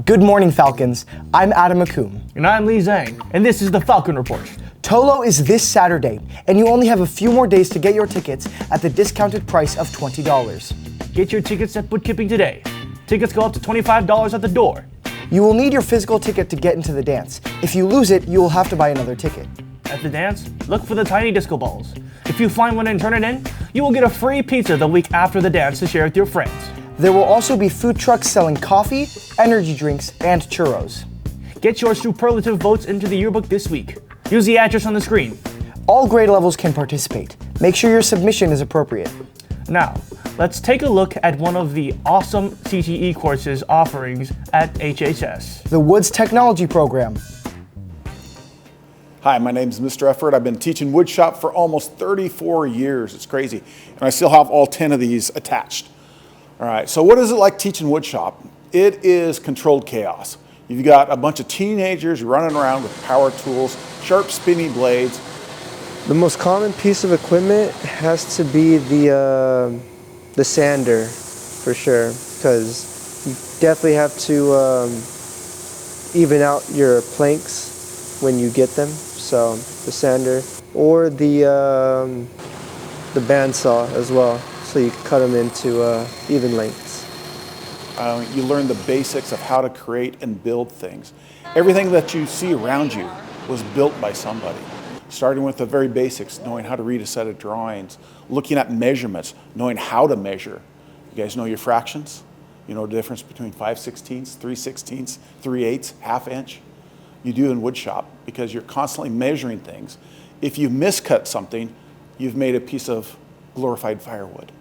Good morning, Falcons. I'm Akoum. And I'm Zeng, and this is the Falcon Report. Tolo is this Saturday, and you only have a few more days to get your tickets at the discounted price of $20. Get your tickets at bookkeeping today. Tickets go up to $25 at the door. You will need your physical ticket to get into the dance. If you lose it, you will have to buy another ticket. At the dance, look for the tiny disco balls. If you find one and turn it in, you will get a free pizza the week after the dance to share with your friends. There will also be food trucks selling coffee, energy drinks, and churros. Get your superlative votes into the yearbook this week. Use the address on the screen. All grade levels can participate. Make sure your submission is appropriate. Now, let's take a look at one of the awesome CTE courses offerings at HHS. The Woods Technology Program. Hi, my name is Mr. Efford. I've been teaching woodshop for almost 34 years. It's crazy. And I still have all 10 of these attached. All right, so what is it like teaching woodshop? It is controlled chaos. You've got a bunch of teenagers running around with power tools, sharp spinning blades. The most common piece of equipment has to be the sander, for sure, because you definitely have to even out your planks when you get them. So the sander or the bandsaw as well, so you can cut them into even lengths. You learn the basics of how to create and build things. Everything that you see around you was built by somebody. Starting with the very basics, knowing how to read a set of drawings, looking at measurements, knowing how to measure. You guys know your fractions? You know the difference between 5/16, 3/16, 3/8, half inch? You do in woodshop because you're constantly measuring things. If you miscut something, you've made a piece of glorified firewood.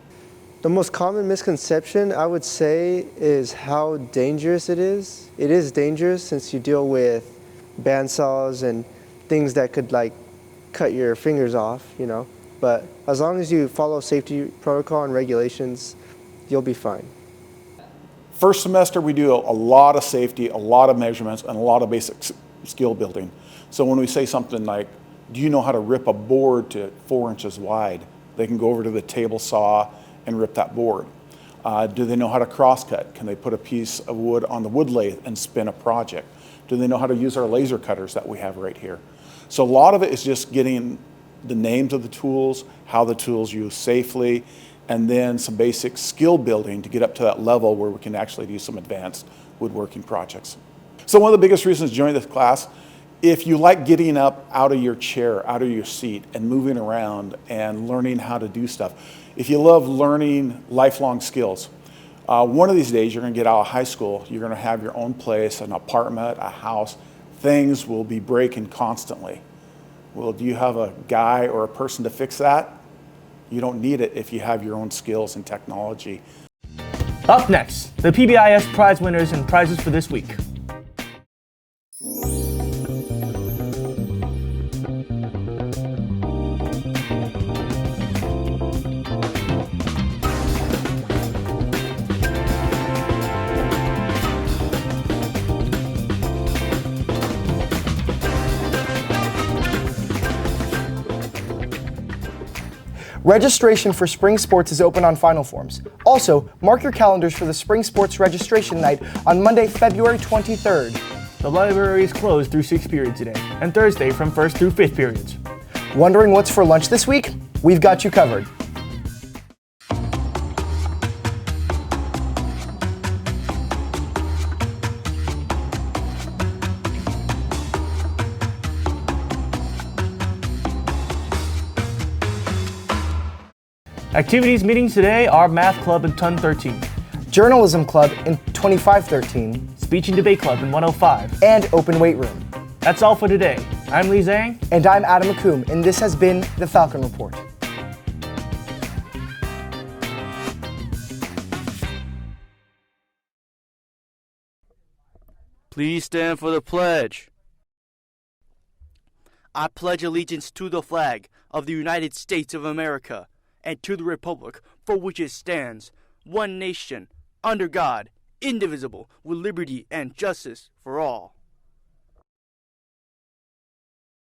The most common misconception, I would say, is how dangerous it is. It is dangerous since you deal with bandsaws and things that could like cut your fingers off, you know. But as long as you follow safety protocol and regulations, you'll be fine. First semester, we do a lot of safety, a lot of measurements, and a lot of basic skill building. So when we say something like, do you know how to rip a board to 4 inches wide? They can go over to the table saw and rip that board. Do they know how to crosscut? Can they put a piece of wood on the wood lathe and spin a project? Do they know how to use our laser cutters that we have right here? So a lot of it is just getting the names of the tools, how the tools use safely, and then some basic skill building to get up to that level where we can actually do some advanced woodworking projects. So one of the biggest reasons to join this class, if you like getting up out of your chair, out of your seat, and moving around and learning how to do stuff, if you love learning lifelong skills, one of these days you're going to get out of high school, you're going to have your own place, an apartment, a house. Things will be breaking constantly. Well, do you have a guy or a person to fix that? You don't need it if you have your own skills and technology. Up next, the PBIS prize winners and prizes for this week. Registration for spring sports is open on final forms. Also, mark your calendars for the spring sports registration night on Monday, February 23rd. The library is closed through 6th period today, and Thursday from 1st through 5th periods. Wondering what's for lunch this week? We've got you covered. Activities meetings today are Math Club in Ton 13, Journalism Club in 2513, Speech and Debate Club in 105, and Open Weight Room. That's all for today. I'm Zeng. And I'm Akoum, and this has been the Falcon Report. Please stand for the pledge. I pledge allegiance to the flag of the United States of America and to the republic for which it stands, one nation, under God, indivisible, with liberty and justice for all.